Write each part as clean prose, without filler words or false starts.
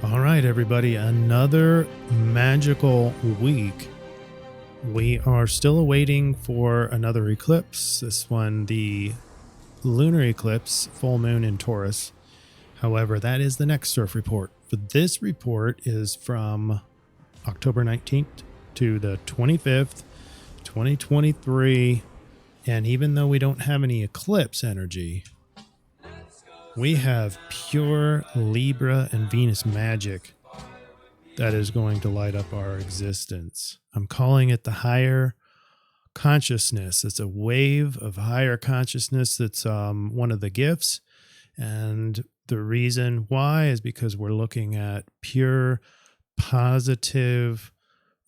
All right, everybody, another magical week. We are still awaiting for another eclipse. This one, the lunar eclipse, full moon in Taurus. However, that is the next CIRF report. But this report is from October 19th to the 25th, 2023. And even though we don't have any eclipse energy, we have pure Libra and Venus magic that is going to light up our existence. I'm calling it the higher consciousness. It's a wave of higher consciousness that's one of the gifts. And the reason why is because we're looking at pure, positive,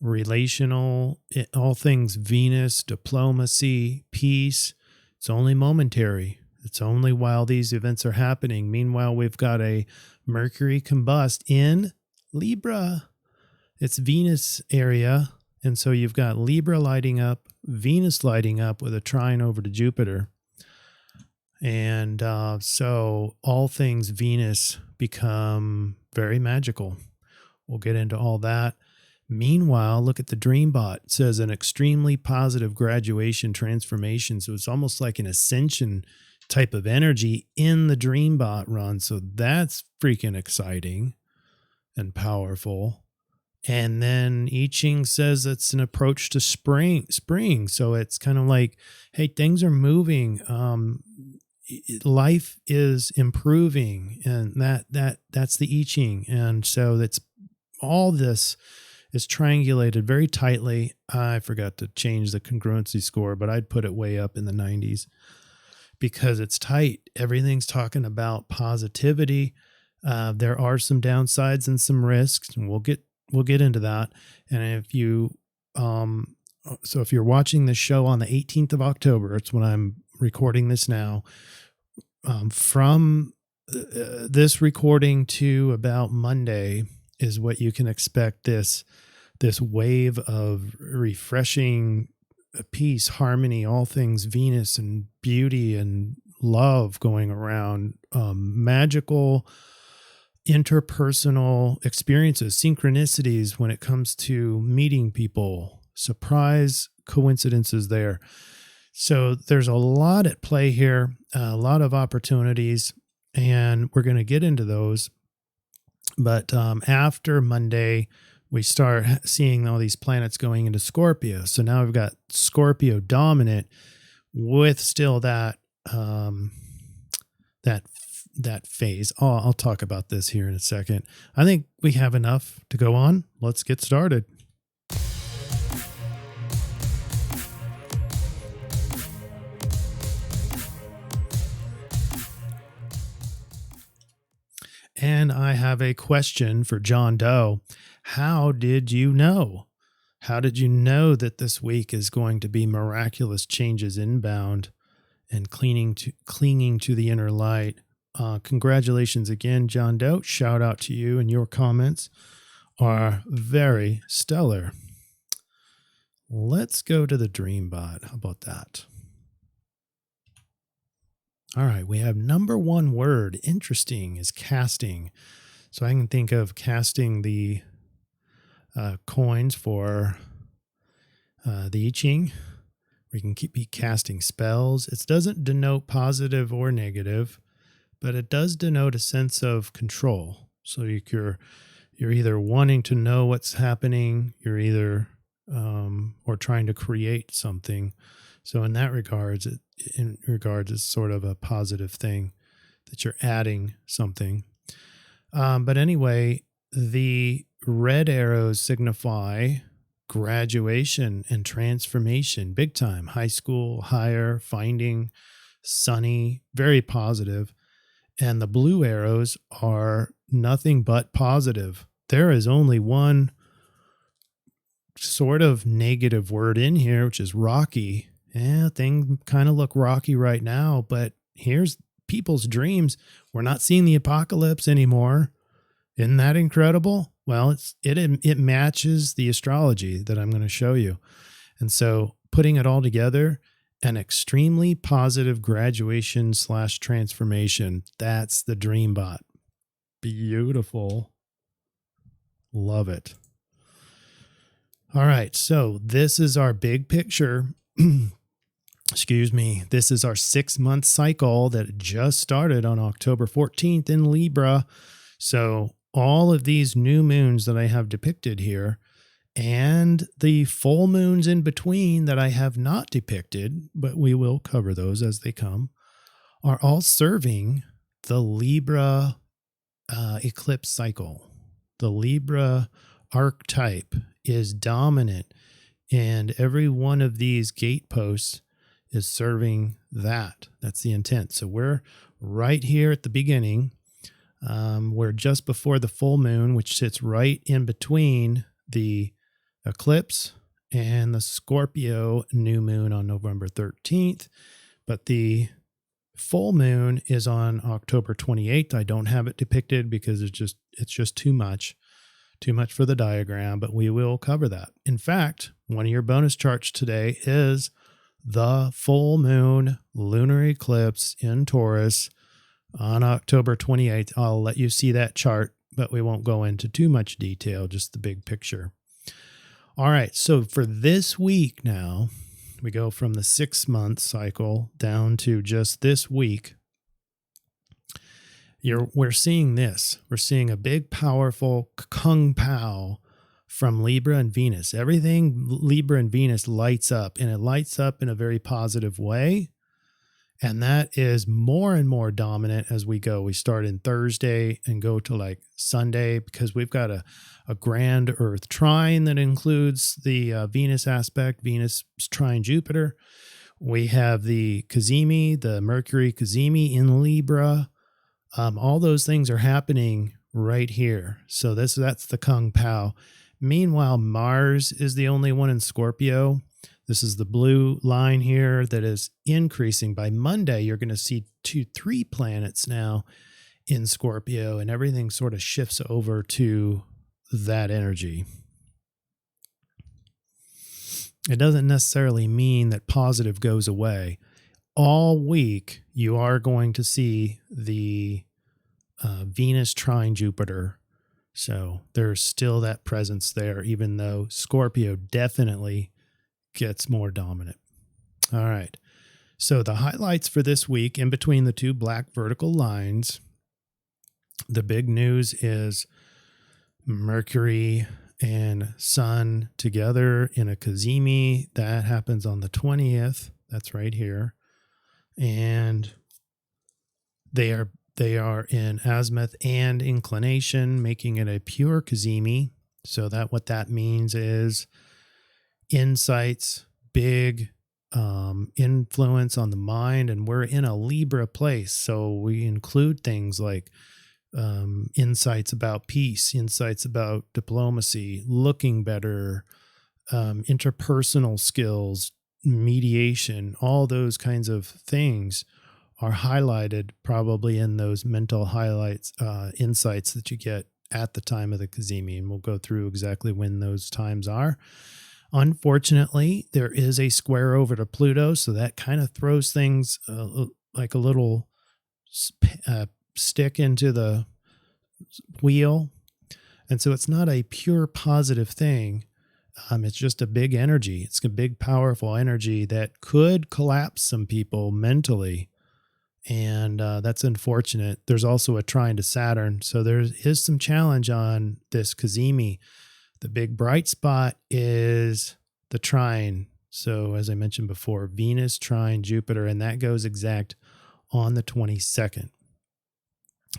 relational, all things Venus, diplomacy, peace. It's only momentary. It's only while these events are happening. Meanwhile, we've got a Mercury combust in Libra. It's Venus area. And so you've got Libra lighting up, Venus lighting up with a trine over to Jupiter. And so all things Venus become very magical. We'll get into all that. Meanwhile, look at the Dreambot. It says an extremely positive graduation transformation. So it's almost like an ascension type of energy in the Dreambot run. So that's freaking exciting and powerful. And then I-Ching says it's an approach to spring. So it's kind of like, hey, things are moving. Life is improving, and that's the I-Ching. And so that's all this is triangulated very tightly. I forgot to change the congruency score, but I'd put it way up in the 90s because it's tight. Everything's talking about positivity. There are some downsides and some risks, and we'll get into that. And if you so if you're watching this show on the 18th of October, it's when I'm recording this now. From this recording to about Monday is what you can expect. This wave of refreshing peace, harmony, all things Venus and beauty and love going around, magical interpersonal experiences, synchronicities when it comes to meeting people, surprise coincidences there. So there's a lot at play here, a lot of opportunities, and we're going to get into those. But after Monday, we start seeing all these planets going into Scorpio. So now we've got Scorpio dominant with still that that phase. I'll talk about this here in a second. I think we have enough to go on. Let's get started. And I have a question for John Doe. How did you know? How did you know that this week is going to be miraculous changes inbound and clinging to the inner light? Congratulations again, John Doe. Shout out to you, and your comments are very stellar. Let's go to the Dreambot. How about that? All right, we have number one word, interesting, is casting. So I can think of casting the coins for the I-Ching. We can be casting spells. It doesn't denote positive or negative, but it does denote a sense of control. So you're either wanting to know what's happening, you're either or trying to create something. So in that regards, it's sort of a positive thing that you're adding something. But anyway, the red arrows signify graduation and transformation, big time, high school, higher, finding, sunny, very positive. And the blue arrows are nothing but positive. There is only one sort of negative word in here, which is rocky. Yeah, things kind of look rocky right now, but here's people's dreams. We're not seeing the apocalypse anymore. Isn't that incredible? Well, it matches the astrology that I'm going to show you. And so putting it all together, an extremely positive graduation / transformation. That's the Dreambot. Beautiful. Love it. All right, so this is our big picture. Excuse me. This is our 6-month cycle that just started on October 14th in Libra. So all of these new moons that I have depicted here and the full moons in between that I have not depicted, but we will cover those as they come, are all serving the Libra eclipse cycle. The Libra archetype is dominant, and every one of these gateposts is serving that. That's the intent. So we're right here at the beginning. We're just before the full moon, which sits right in between the eclipse and the Scorpio new moon on November 13th. But the full moon is on October 28th. I don't have it depicted because it's just too much for the diagram, but we will cover that. In fact, one of your bonus charts today is the full moon lunar eclipse in Taurus on October 28th. I'll let you see that chart, but we won't go into too much detail, just the big picture. All right, so for this week now, we go from the 6-month cycle down to just this week. We're seeing this. We're seeing a big, powerful Kung Pao from Libra and Venus. Everything Libra and Venus lights up, and it lights up in a very positive way. And that is more and more dominant as we go. We start in Thursday and go to like Sunday because we've got a grand Earth trine that includes the Venus aspect, Venus trine Jupiter. We have the Cazimi, the Mercury Cazimi in Libra. All those things are happening right here. So that's the Kung Pao. Meanwhile, Mars is the only one in Scorpio. This is the blue line here that is increasing. By Monday, you're going to see 2-3 planets now in Scorpio, and everything sort of shifts over to that energy. It doesn't necessarily mean that positive goes away. All week, you are going to see the Venus trine Jupiter. So there's still that presence there, even though Scorpio definitely gets more dominant. All right. So the highlights for this week in between the two black vertical lines, the big news is Mercury and Sun together in a Cazimi. That happens on the 20th. That's right here. And they are in azimuth and inclination, making it a pure Cazimi. So that what that means is insights, big influence on the mind, and we're in a Libra place. So we include things like insights about peace, insights about diplomacy, looking better, interpersonal skills, mediation, all those kinds of things are highlighted probably in those mental highlights, insights that you get at the time of the Cazimi. And we'll go through exactly when those times are. Unfortunately, there is a square over to Pluto, so that kind of throws things like a little stick into the wheel. And so it's not a pure positive thing. It's just a big energy. It's a big, powerful energy that could collapse some people mentally. And that's unfortunate. There's also a trine to Saturn. So there is some challenge on this Cazimi. The big bright spot is the trine. So as I mentioned before, Venus trine Jupiter, and that goes exact on the 22nd.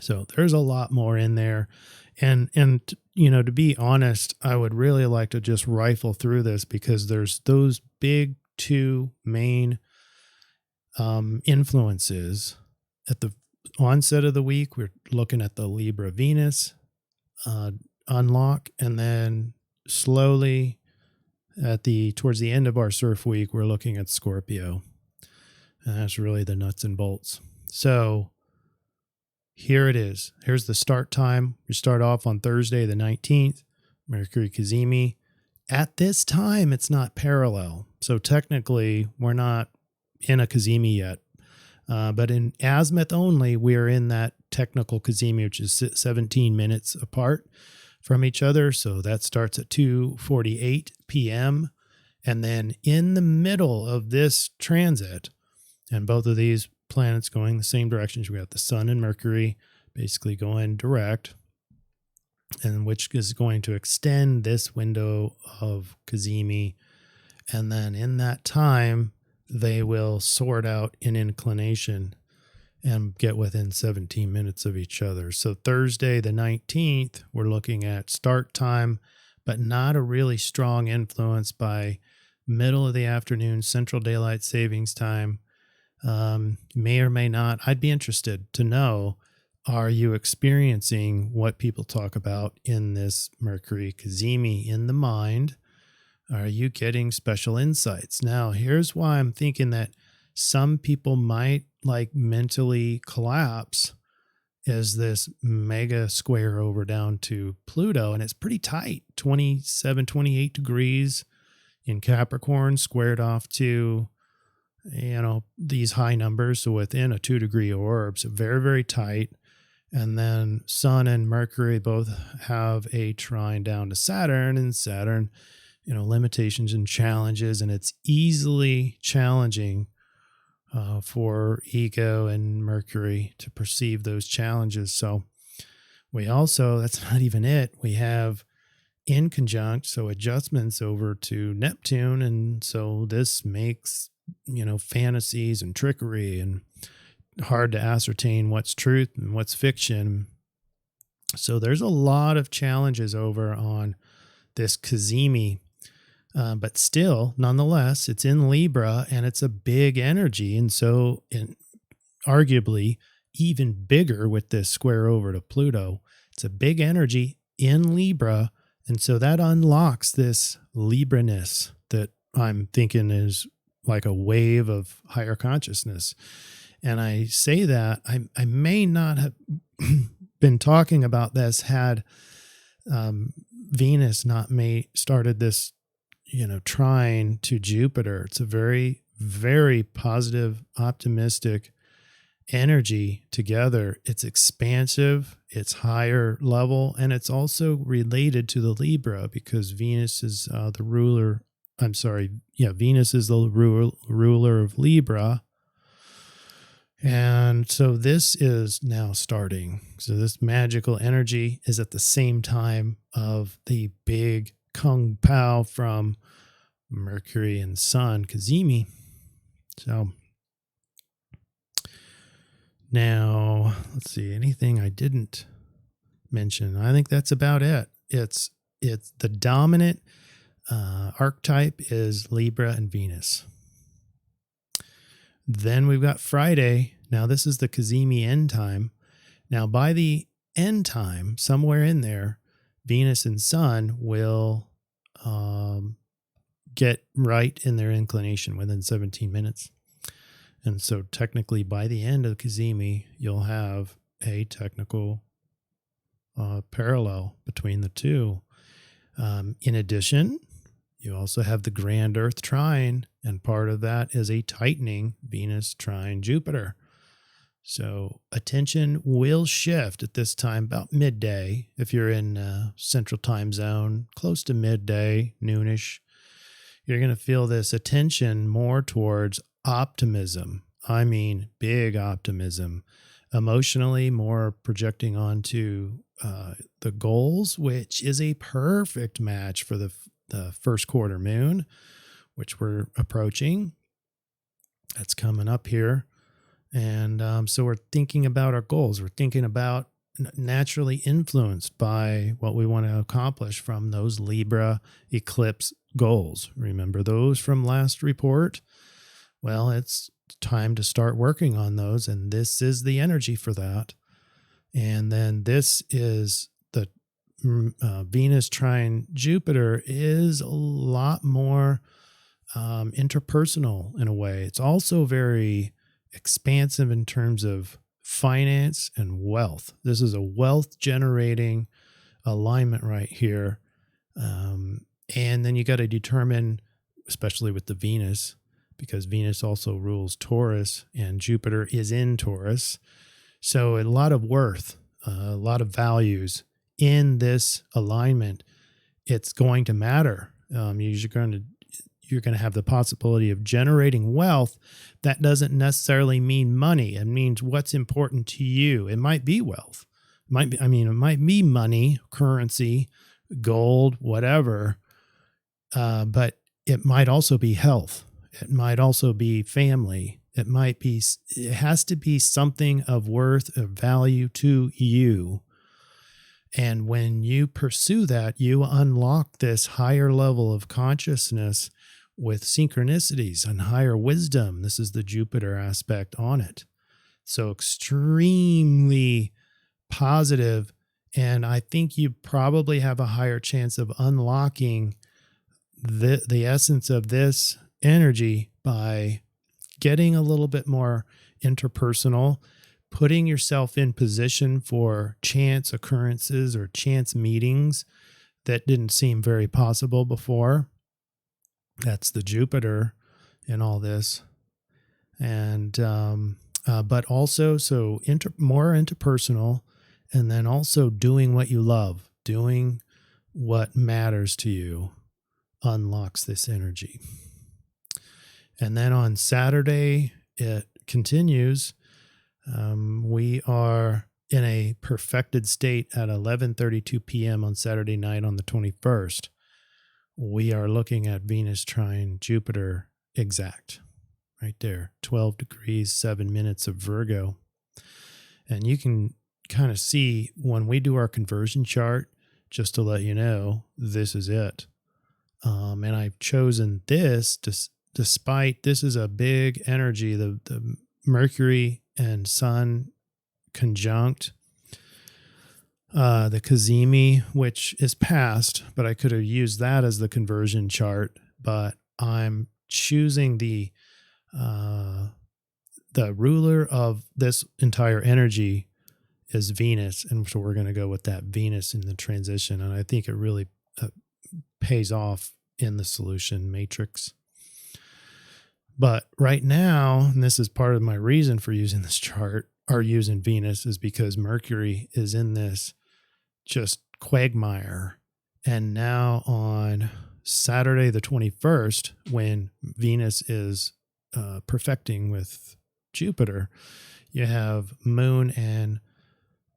So there's a lot more in there. And you know, to be honest, I would really like to just rifle through this because there's those big two main influences. At the onset of the week, we're looking at the Libra Venus unlock, and then slowly towards the end of our CIRF week, we're looking at Scorpio. And that's really the nuts and bolts. So here it is. Here's the start time. We start off on Thursday, the 19th, Mercury Cazimi. At this time, it's not parallel. So technically, we're not in a Cazimi yet. But in azimuth only, we're in that technical Cazimi, which is 17 minutes apart from each other. So that starts at 2:48 p.m. And then in the middle of this transit, and both of these planets going the same directions, we got the Sun and Mercury basically going direct, and which is going to extend this window of cazimi. And then in that time, they will sort out in inclination and get within 17 minutes of each other. So Thursday the 19th, we're looking at start time, but not a really strong influence by middle of the afternoon, Central Daylight Savings Time. May or may not. I'd be interested to know, are you experiencing what people talk about in this Mercury cazimi in the mind? Are you getting special insights? Now, here's why I'm thinking that some people might like mentally collapse is this mega square over down to Pluto, and it's pretty tight, 27, 28 degrees in Capricorn, squared off to, these high numbers. So within a 2-degree orb, so very, very tight. And then Sun and Mercury both have a trine down to Saturn, and Saturn, limitations and challenges, and it's easily challenging for ego and Mercury to perceive those challenges. So we also, that's not even it. We have in conjunct, so adjustments over to Neptune. And so this makes, fantasies and trickery and hard to ascertain what's truth and what's fiction. So there's a lot of challenges over on this cazimi. But still, nonetheless, it's in Libra and it's a big energy. And so arguably even bigger with this square over to Pluto. It's a big energy in Libra. And so that unlocks this Libra-ness that I'm thinking is like a wave of higher consciousness. And I say that I may not have been talking about this had Venus not started this trine to Jupiter. It's a very, very positive, optimistic energy together. It's expansive, it's higher level, and it's also related to the Libra because Venus is the ruler. Venus is the ruler of Libra. And so this is now starting. So this magical energy is at the same time of the big Kung Pao from Mercury and Sun, cazimi. So now let's see, anything I didn't mention. I think that's about it. It's the dominant archetype is Libra and Venus. Then we've got Friday. Now this is the cazimi end time. Now by the end time, somewhere in there, Venus and Sun will get right in their inclination within 17 minutes. And so technically by the end of cazimi, you'll have a technical parallel between the two. In addition, you also have the grand Earth trine, and part of that is a tightening Venus trine Jupiter. So attention will shift at this time about midday. If you're in central time zone, close to midday, noonish, you're going to feel this attention more towards optimism. I mean, big optimism. Emotionally, more projecting onto the goals, which is a perfect match for the first quarter moon, which we're approaching. That's coming up here. And so we're thinking about our goals. We're thinking about naturally influenced by what we want to accomplish from those Libra eclipse goals. Remember those from last report? Well, it's time to start working on those. And this is the energy for that. And then this is the Venus trine Jupiter is a lot more interpersonal in a way. It's also very expansive in terms of finance and wealth. This is a wealth generating alignment right here. And then you got to determine, especially with the Venus, because Venus also rules Taurus and Jupiter is in Taurus. So a lot of worth, a lot of values in this alignment, it's going to matter. You're going to have the possibility of generating wealth. That doesn't necessarily mean money. It means what's important to you. It might be wealth. It might be money, currency, gold, whatever. But it might also be health. It might also be family. It has to be something of worth, of value to you. And when you pursue that, you unlock this higher level of consciousness with synchronicities and higher wisdom. This is the Jupiter aspect on it. So extremely positive. And I think you probably have a higher chance of unlocking the essence of this energy by getting a little bit more interpersonal, putting yourself in position for chance occurrences or chance meetings that didn't seem very possible before. That's the Jupiter in all this. And, but also, more interpersonal, and then also doing what you love, doing what matters to you unlocks this energy. And then on Saturday, it continues. We are in a perfected state at 11:32 p.m. on Saturday night on the 21st. We are looking at Venus trine Jupiter exact, right there, 12 degrees, 7 minutes of Virgo. And you can kind of see when we do our conversion chart, just to let you know, this is it. And I've chosen this despite this is a big energy, the Mercury and Sun conjunct, the Cazimi, which is past, but I could have used that as the conversion chart. But I'm choosing the ruler of this entire energy is Venus, and so we're going to go with that Venus in the transition, and I think it really pays off in the solution matrix. But right now, and this is part of my reason for using this chart or using Venus, is because Mercury is in this just quagmire. And now on Saturday the 21st, when Venus is perfecting with Jupiter, you have Moon and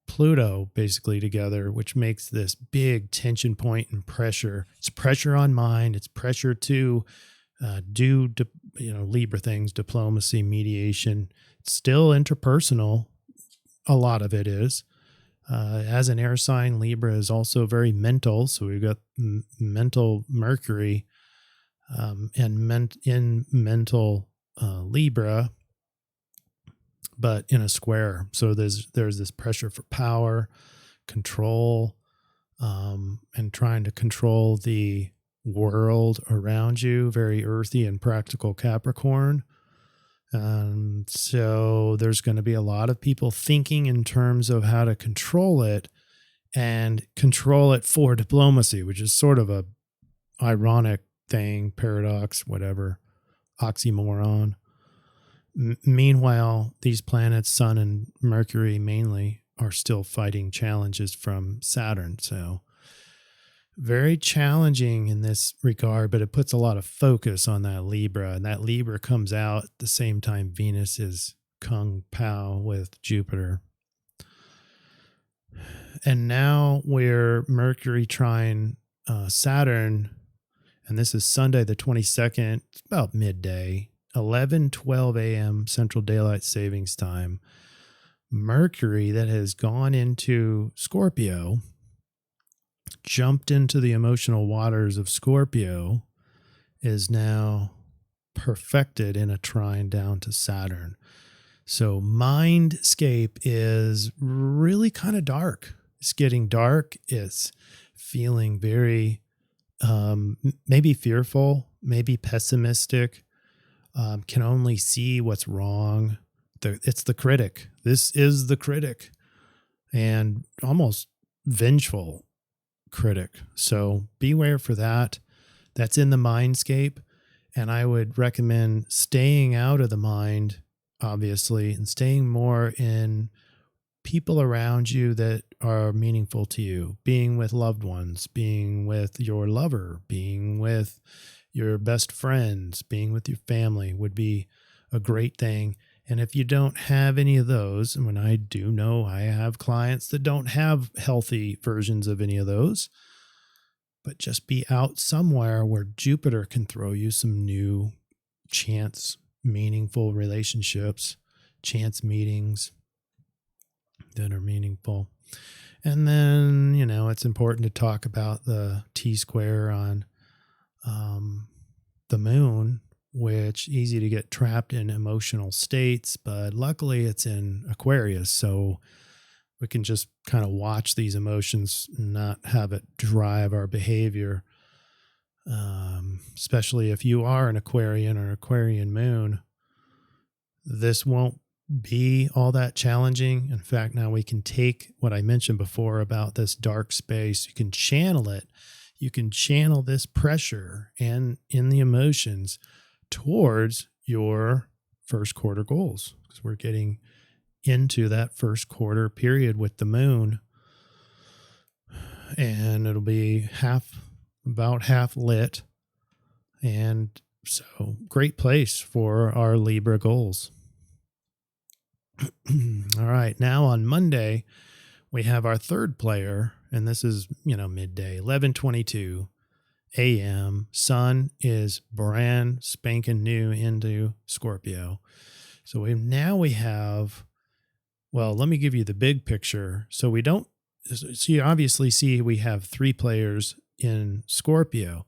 Pluto basically together, which makes this big tension point and pressure. It's pressure on mind. It's pressure to do Libra things, diplomacy, mediation. It's still interpersonal. A lot of it is. As an air sign, Libra is also very mental. So we've got mental Mercury in mental Libra, but in a square. So there's this pressure for power, control, and trying to control the world around you. Very earthy and practical Capricorn. So there's going to be a lot of people thinking in terms of how to control it and control it for diplomacy, which is sort of a ironic thing, paradox, whatever, oxymoron. Meanwhile, these planets, Sun and Mercury mainly, are still fighting challenges from Saturn. So very challenging in this regard, but it puts a lot of focus on that Libra, and that Libra comes out at the same time Venus is Kung Pao with Jupiter. And now we're Mercury trine Saturn, and this is Sunday the 22nd. It's about midday, 11:12 a.m. Central Daylight Savings Time. Mercury that has gone into Scorpio, jumped into the emotional waters of Scorpio, is now perfected in a trine down to Saturn. So mindscape is really kind of dark. It's getting dark. It's feeling very maybe fearful, maybe pessimistic, can only see what's wrong. It's the critic. This is the critic, and almost vengeful critic. So beware for that. That's in the mindscape. And I would recommend staying out of the mind, obviously, and staying more in people around you that are meaningful to you. Being with loved ones, being with your lover, being with your best friends, being with your family would be a great thing. And if you don't have any of those, and when I do know I have clients that don't have healthy versions of any of those, but just be out somewhere where Jupiter can throw you some new chance, meaningful relationships, chance meetings that are meaningful. And then, it's important to talk about the T-square on the moon, which easy to get trapped in emotional states, but luckily it's in Aquarius. So we can just kind of watch these emotions and not have it drive our behavior. Especially if you are an Aquarian or Aquarian moon, this won't be all that challenging. In fact, now we can take what I mentioned before about this dark space. You can channel it. You can channel this pressure and in the emotions towards your first quarter goals, because we're getting into that first quarter period with the moon, and it'll be about half lit. And so great place for our Libra goals. All right. Now on Monday, we have our third player, and this is, midday, 11:22 a.m. Sun is brand spanking new into Scorpio. So we have, well, let me give you the big picture. So you obviously see we have 3 players in Scorpio,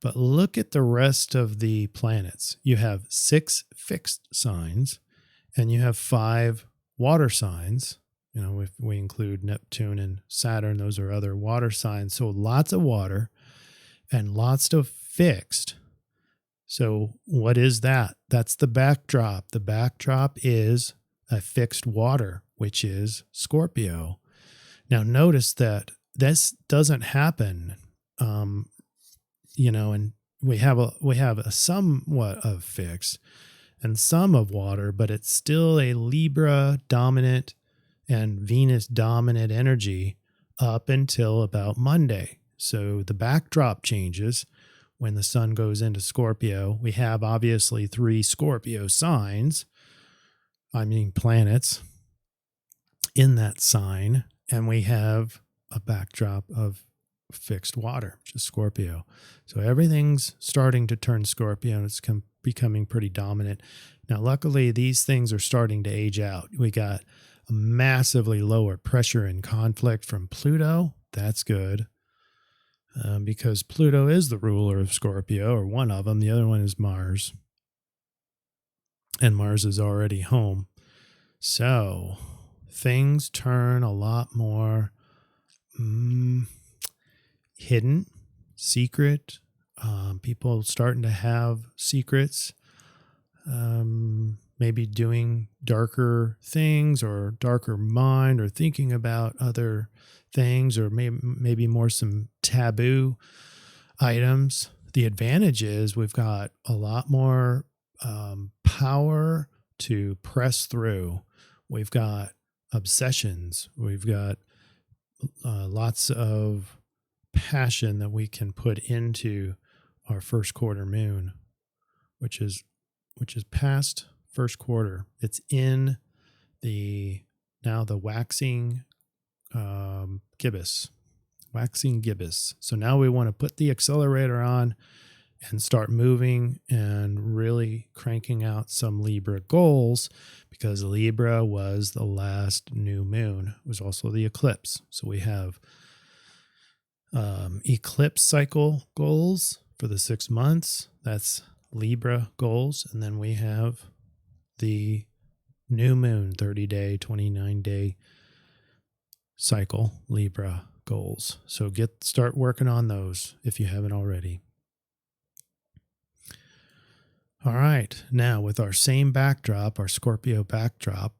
but look at the rest of the planets. You have 6 fixed signs and you have 5 water signs. If we include Neptune and Saturn, those are other water signs. So lots of water and lots of fixed. So what is that? That's the backdrop. The backdrop is a fixed water, which is Scorpio. Now notice that this doesn't happen, and we have a somewhat of fixed and some of water, but it's still a Libra dominant and Venus dominant energy up until about Monday. So the backdrop changes when the sun goes into Scorpio. We have obviously 3 Scorpio planets in that sign, and we have a backdrop of fixed water, which is Scorpio. So everything's starting to turn Scorpio, and it's becoming pretty dominant. Now, luckily, these things are starting to age out. We got a massively lower pressure and conflict from Pluto. That's good. Because Pluto is the ruler of Scorpio, or one of them. The other one is Mars. And Mars is already home. So things turn a lot more hidden, secret. People starting to have secrets. Maybe doing darker things or darker mind, or thinking about other things, or maybe more some taboo items. The advantage is we've got a lot more power to press through. We've got obsessions. We've got lots of passion that we can put into our first quarter moon, which is past first quarter. It's in the waxing gibbous. So now we want to put the accelerator on and start moving and really cranking out some Libra goals, because Libra was the last new moon. It was also the eclipse. So we have eclipse cycle goals for the 6 months. That's Libra goals. And then we have the new moon, 30-day, 29-day cycle Libra goals. So start working on those if you haven't already. All right. Now with our same backdrop, our Scorpio backdrop,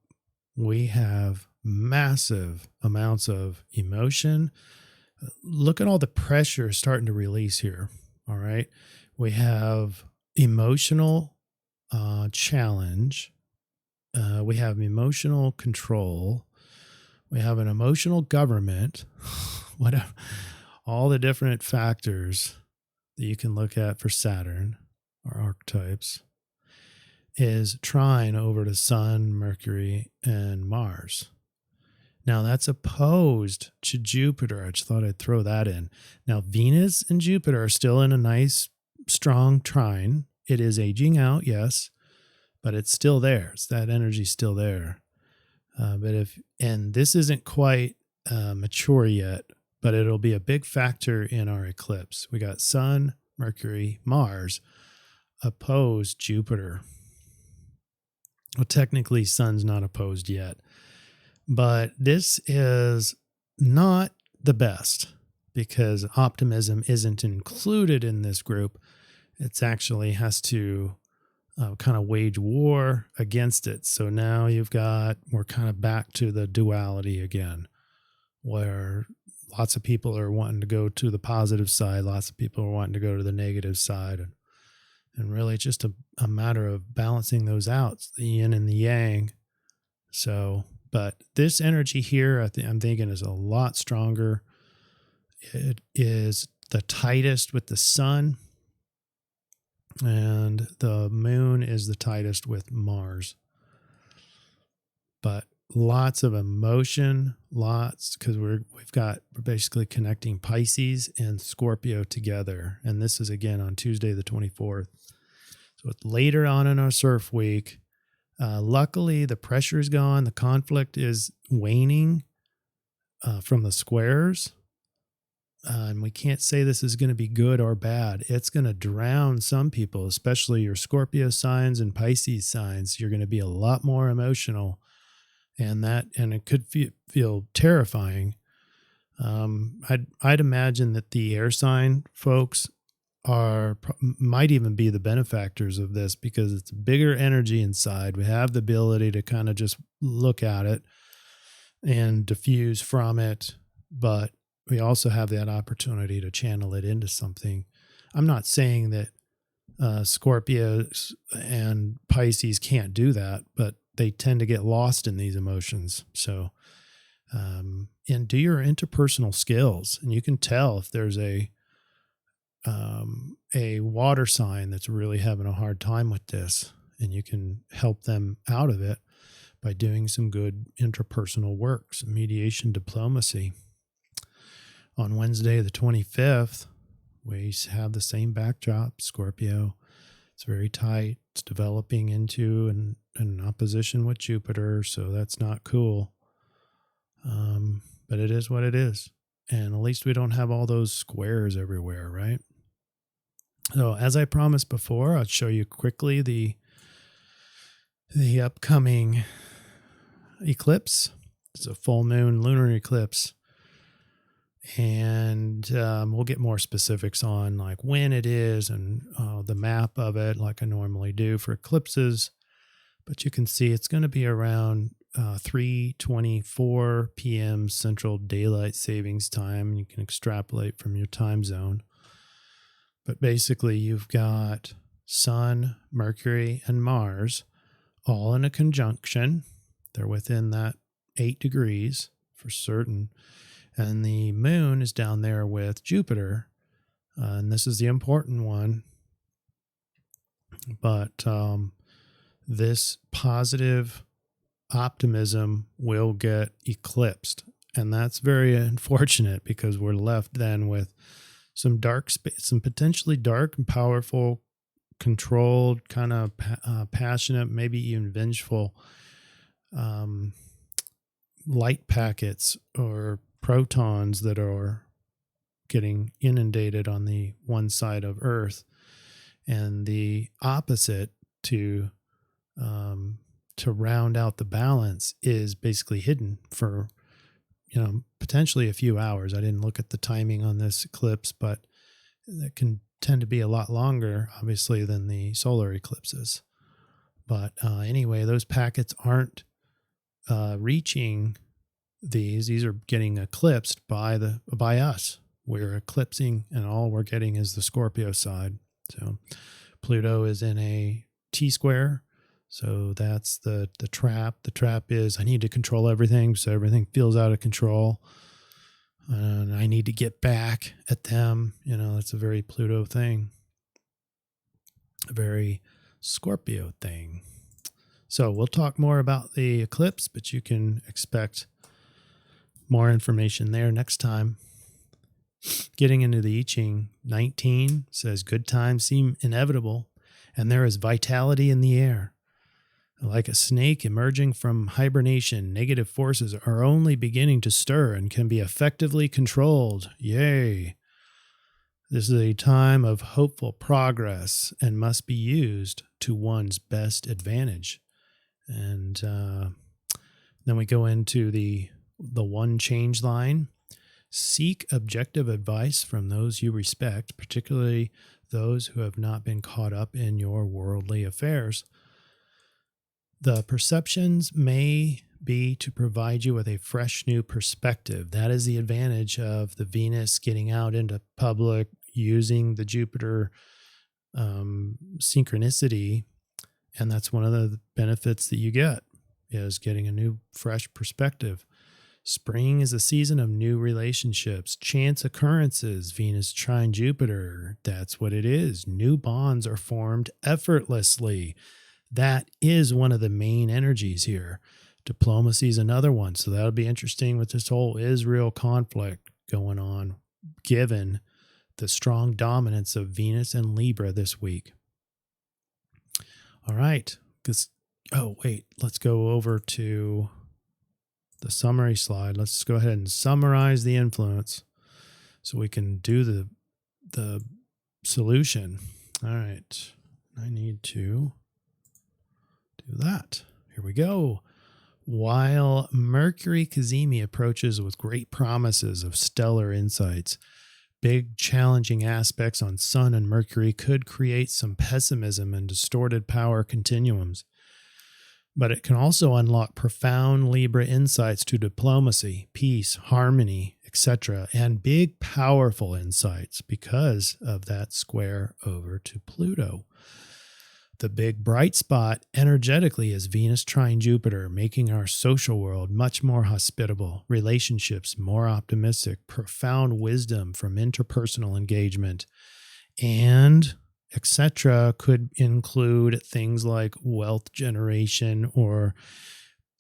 we have massive amounts of emotion. Look at all the pressure starting to release here. All right. We have emotional challenge. We have emotional control. We have an emotional government. Whatever, all the different factors that you can look at for Saturn or archetypes is trine over the Sun, Mercury, and Mars. Now that's opposed to Jupiter. I just thought I'd throw that in. Now Venus and Jupiter are still in a nice, strong trine. It is aging out, yes, but it's still there. That energy's still there. And this isn't quite mature yet, but it'll be a big factor in our eclipse. We got Sun, Mercury, Mars opposed Jupiter. Well, technically, Sun's not opposed yet, but this is not the best because optimism isn't included in this group. It's actually has to kind of wage war against it. So now we're kind of back to the duality again, where lots of people are wanting to go to the positive side. Lots of people are wanting to go to the negative side. And really it's just a matter of balancing those out, the yin and the yang. So, but this energy here, I'm thinking is a lot stronger. It is the tightest with the Sun, and the moon is the tightest with Mars. But lots of emotion, because we're basically connecting Pisces and Scorpio together. And this is again on Tuesday, the 24th. So it's later on in our CIRF week. Luckily, the pressure is gone. The conflict is waning from the squares. And we can't say this is going to be good or bad. It's going to drown some people, especially your Scorpio signs and Pisces signs. You're going to be a lot more emotional, and it could feel terrifying. I'd imagine that the air sign folks might even be the benefactors of this because it's bigger energy inside. We have the ability to kind of just look at it and diffuse from it, but we also have that opportunity to channel it into something. I'm not saying that Scorpios and Pisces can't do that, but they tend to get lost in these emotions. So, and do your interpersonal skills, and you can tell if there's a water sign that's really having a hard time with this, and you can help them out of it by doing some good interpersonal work, some mediation diplomacy. On Wednesday, the 25th, we have the same backdrop, Scorpio. It's very tight. It's developing into an opposition with Jupiter, so that's not cool. But it is what it is. And at least we don't have all those squares everywhere, right? So as I promised before, I'll show you quickly the upcoming eclipse. It's a full moon lunar eclipse. And we'll get more specifics on like when it is and the map of it like I normally do for eclipses. But you can see it's going to be around 3:24 p.m. Central Daylight Savings Time. You can extrapolate from your time zone. But basically you've got Sun, Mercury, and Mars all in a conjunction. They're within that 8 degrees for certain. And the moon is down there with Jupiter. And this is the important one. But this positive optimism will get eclipsed. And that's very unfortunate because we're left then with some dark space, some potentially dark and powerful, controlled, kind of passionate, maybe even vengeful light packets or protons that are getting inundated on the one side of Earth, and the opposite to round out the balance is basically hidden for potentially a few hours. I didn't look at the timing on this eclipse, but it can tend to be a lot longer, obviously, than the solar eclipses. But anyway, those packets aren't reaching these are getting eclipsed by us. We're eclipsing, and all we're getting is the Scorpio side. So Pluto is in a T square, So that's the trap. The trap is I need to control everything, so everything feels out of control. And I need to get back at them. It's a very Pluto thing, a very Scorpio thing. So we'll talk more about the eclipse, but you can expect more information there next time. Getting into the I-Ching, 19 says good times seem inevitable, and there is vitality in the air. Like a snake emerging from hibernation, negative forces are only beginning to stir and can be effectively controlled. Yay! This is a time of hopeful progress and must be used to one's best advantage. And then we go into the one change line. Seek objective advice from those you respect, particularly those who have not been caught up in your worldly affairs. The perceptions may be to provide you with a fresh new perspective. That is the advantage of the Venus getting out into public, using the Jupiter synchronicity. And that's one of the benefits that you get, is getting a new, fresh perspective. Spring is a season of new relationships, chance occurrences, Venus trine Jupiter. That's what it is. New bonds are formed effortlessly. That is one of the main energies here. Diplomacy is another one. So that'll be interesting with this whole Israel conflict going on, given the strong dominance of Venus and Libra this week. All right. Let's go over to the summary slide. Let's go ahead and summarize the influence so we can do the solution. All right. I need to do that. Here we go. While Mercury Cazimi approaches with great promises of stellar insights, big challenging aspects on Sun and Mercury could create some pessimism and distorted power continuums. But it can also unlock profound Libra insights to diplomacy, peace, harmony, etc., and big, powerful insights because of that square over to Pluto. The big bright spot energetically is Venus trine Jupiter, making our social world much more hospitable, relationships more optimistic, profound wisdom from interpersonal engagement, and etc. could include things like wealth generation or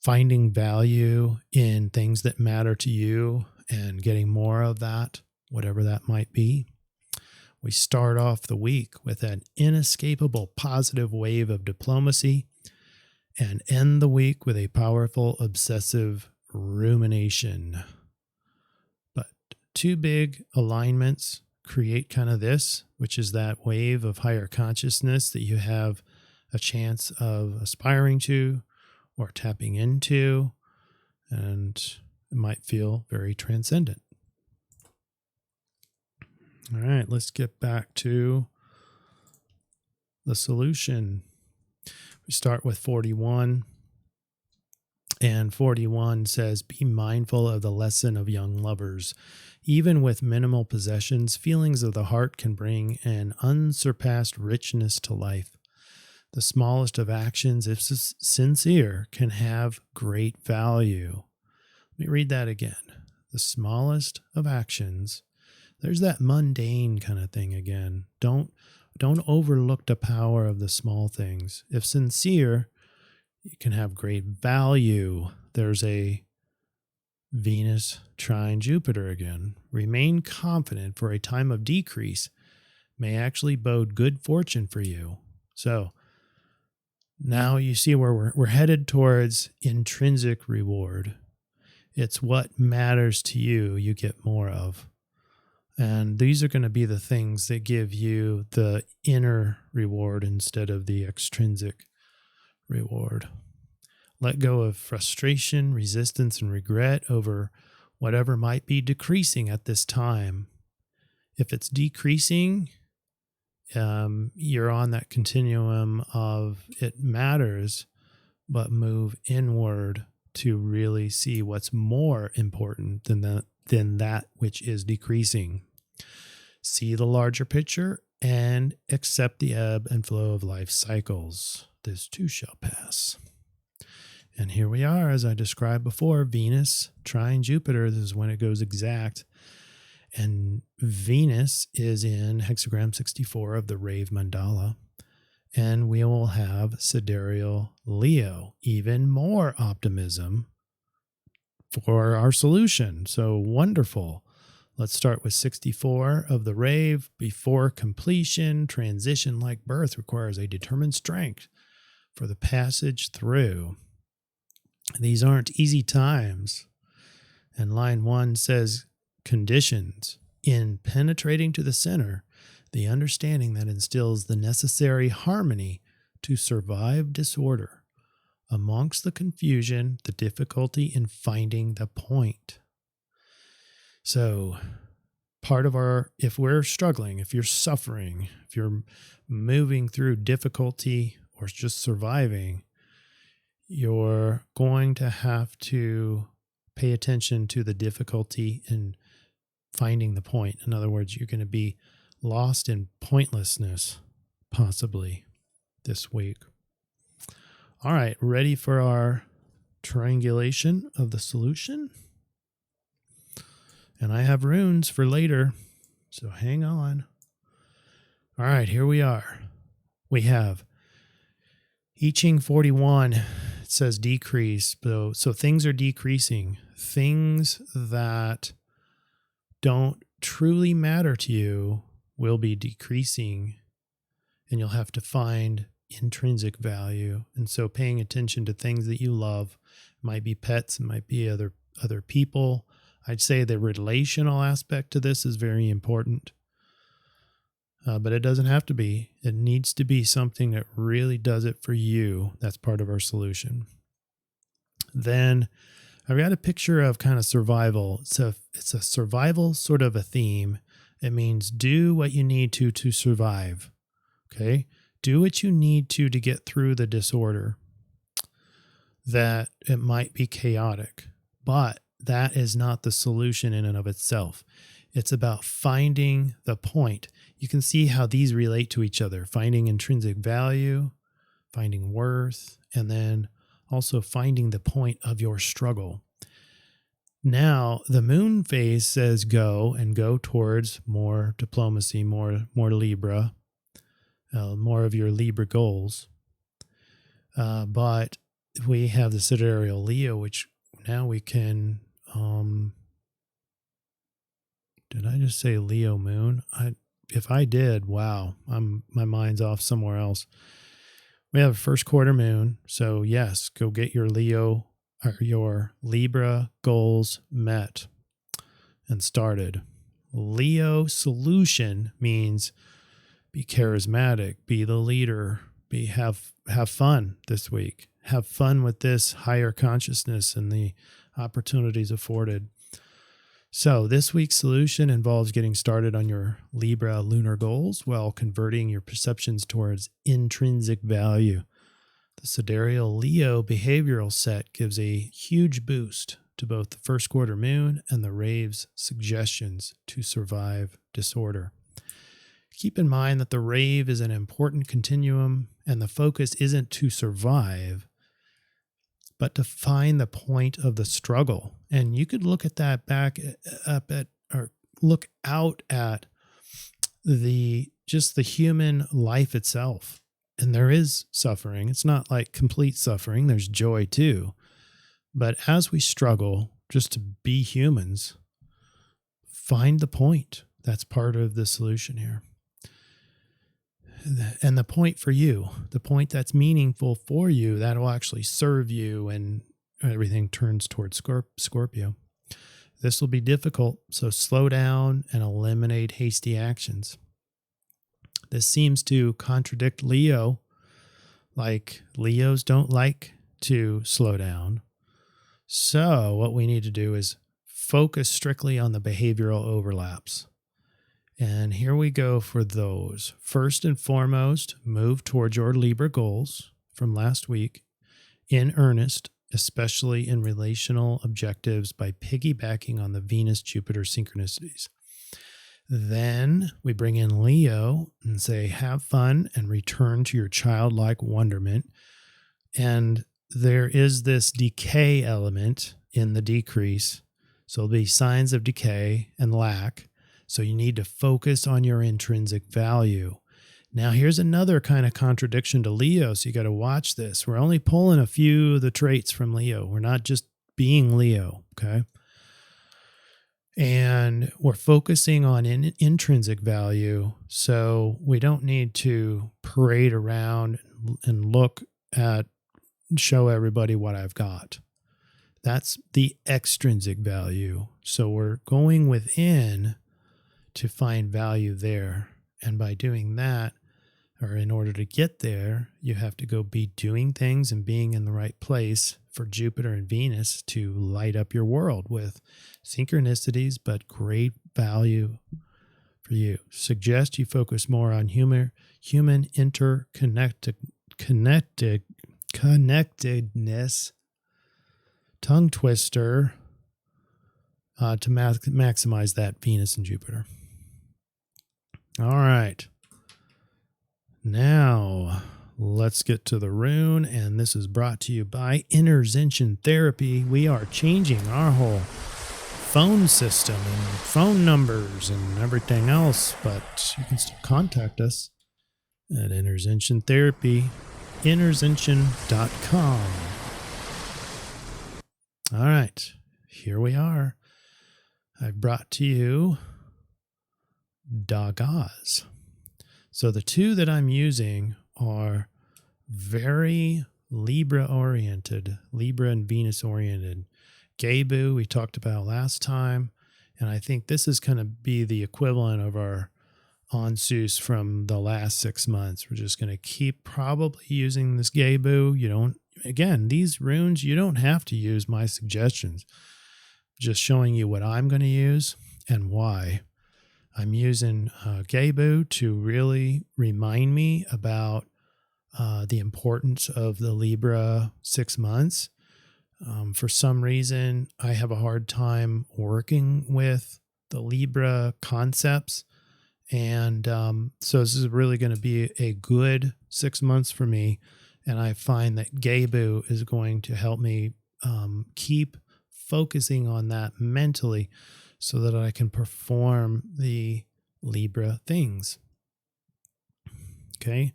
finding value in things that matter to you and getting more of that, whatever that might be. We start off the week with an inescapable positive wave of diplomacy and end the week with a powerful obsessive rumination. But two big alignments create kind of this, which is that wave of higher consciousness that you have a chance of aspiring to or tapping into, and it might feel very transcendent. All right, let's get back to the solution. We start with 41. And 41 says, be mindful of the lesson of young lovers. Even with minimal possessions, feelings of the heart can bring an unsurpassed richness to life. The smallest of actions, if sincere, can have great value. Let me read that again. The smallest of actions. There's that mundane kind of thing again. Don't overlook the power of the small things. If sincere, you can have great value. There's a Venus trine Jupiter again. Remain confident, for a time of decrease may actually bode good fortune for you. So now you see where we're headed towards intrinsic reward. It's what matters to you, you get more of. And these are going to be the things that give you the inner reward instead of the extrinsic reward. Let go of frustration, resistance, and regret over whatever might be decreasing at this time. If it's decreasing, you're on that continuum of it matters, but move inward to really see what's more important than that which is decreasing. See the larger picture and accept the ebb and flow of life cycles. this too shall pass. And here we are, as I described before, Venus trine Jupiter. This is when it goes exact. And Venus is in hexagram 64 of the Rave Mandala. And we will have Sidereal Leo, even more optimism for our solution. So wonderful. Let's start with 64 of the Rave. Before completion, transition like birth requires a determined strength for the passage through. These aren't easy times. And line 1 says, conditions in penetrating to the center, the understanding that instills the necessary harmony to survive disorder. Amongst the confusion, the difficulty in finding the point. So, part of if we're struggling, if you're suffering, if you're moving through difficulty or just surviving, you're going to have to pay attention to the difficulty in finding the point. In other words, you're going to be lost in pointlessness, possibly, this week. All right, ready for our triangulation of the solution? And I have runes for later, so hang on. All right, here we are. We have I-Ching 41. It says decrease. So things are decreasing. Things that don't truly matter to you will be decreasing, and you'll have to find intrinsic value. And so paying attention to things that you love, might be pets, it might be other people. I'd say the relational aspect to this is very important, but it doesn't have to be. It needs to be something that really does it for you. That's part of our solution. Then I've got a picture of kind of survival. So it's a survival sort of a theme. It means do what you need to survive. Okay? Do what you need to get through the disorder. That it might be chaotic, but that is not the solution in and of itself. It's about finding the point. You can see how these relate to each other. Finding intrinsic value, finding worth, and then also finding the point of your struggle. Now, the moon phase says go towards more diplomacy, more Libra, more of your Libra goals. But we have the Sidereal Leo, which now we can, did I just say Leo moon? If I did, wow, my mind's off somewhere else. We have a first quarter moon. So yes, go get your Leo or your Libra goals met and started. Leo solution means be charismatic, be the leader, have fun this week. Have fun with this higher consciousness and the opportunities afforded. So this week's solution involves getting started on your Libra lunar goals while converting your perceptions towards intrinsic value. The Sidereal Leo behavioral set gives a huge boost to both the first quarter moon and the Rave's suggestions to survive disorder. Keep in mind that the Rave is an important continuum and the focus isn't to survive, but to find the point of the struggle. And you could look at that look out at just the human life itself. And there is suffering. It's not like complete suffering. There's joy too. But as we struggle just to be humans, find the point. That's part of the solution here. And the point for you, the point that's meaningful for you, that will actually serve you, and everything turns towards Scorpio. This will be difficult, so slow down and eliminate hasty actions. This seems to contradict Leo, like Leos don't like to slow down. So what we need to do is focus strictly on the behavioral overlaps. And here we go for those. First and foremost, move towards your Libra goals from last week in earnest, especially in relational objectives by piggybacking on the Venus-Jupiter synchronicities. Then we bring in Leo and say, have fun and return to your childlike wonderment. And there is this decay element in the decrease. So there'll be signs of decay and lack. So you need to focus on your intrinsic value. Now, here's another kind of contradiction to Leo. So you got to watch this. We're only pulling a few of the traits from Leo. We're not just being Leo, okay? And we're focusing on intrinsic value. So we don't need to parade around and show everybody what I've got. That's the extrinsic value. So we're going within to find value there. And by doing that, or in order to get there, you have to go be doing things and being in the right place for Jupiter and Venus to light up your world with synchronicities, but great value for you. Suggest you focus more on human connectedness, tongue twister, to maximize that Venus and Jupiter. All right. Now, let's get to the rune, and this is brought to you by Intervention Therapy. We are changing our whole phone system and phone numbers and everything else, but you can still contact us at Intervention Therapy, intervention.com. All right, here we are. I've brought to you Dagas. So the two that I'm using are very Libra-oriented, Libra and Venus-oriented. Gebu, we talked about last time, and I think this is going to be the equivalent of our Onsus from the last 6 months. We're just going to keep probably using this Gebu. Again, these runes, you don't have to use my suggestions. Just showing you what I'm going to use and why. I'm using Gebu to really remind me about the importance of the Libra 6 months. For some reason, I have a hard time working with the Libra concepts. And so this is really going to be a good 6 months for me. And I find that Gebu is going to help me keep focusing on that mentally so that I can perform the Libra things. Okay.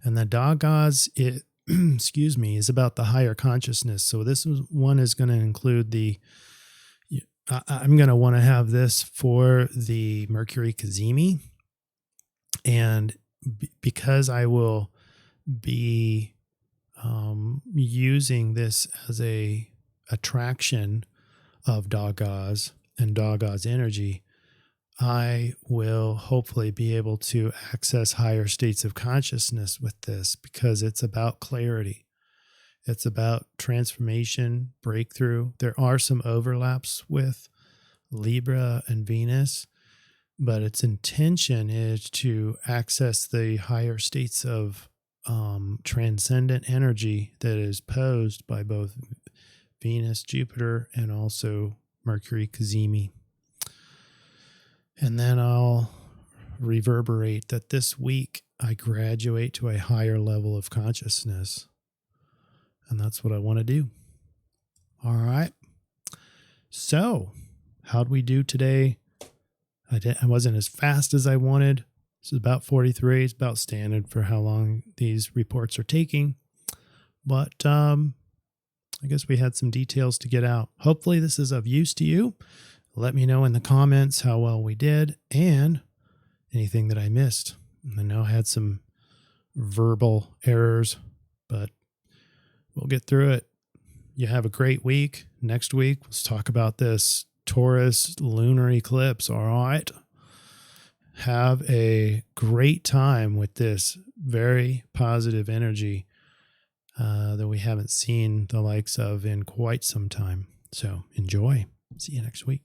And the Dagas, is about the higher consciousness. So this one is going to include I'm going to want to have this for the Mercury Cazimi. And because I will be using this as a attraction of Dagas and Dagas energy, I will hopefully be able to access higher states of consciousness with this, because it's about clarity. It's about transformation, breakthrough. There are some overlaps with Libra and Venus, but its intention is to access the higher states of transcendent energy that is posed by both Venus, Jupiter, and also Mercury Cazimi. And then I'll reverberate that this week I graduate to a higher level of consciousness. And that's what I want to do. All right. So, how'd we do today? I wasn't as fast as I wanted. This is about 43. It's about standard for how long these reports are taking. But I guess we had some details to get out. Hopefully this is of use to you. Let me know in the comments how well we did and anything that I missed. I know I had some verbal errors, but we'll get through it. You have a great week. Next week, let's talk about this Taurus lunar eclipse. All right. Have a great time with this very positive energy that we haven't seen the likes of in quite some time. So enjoy. See you next week.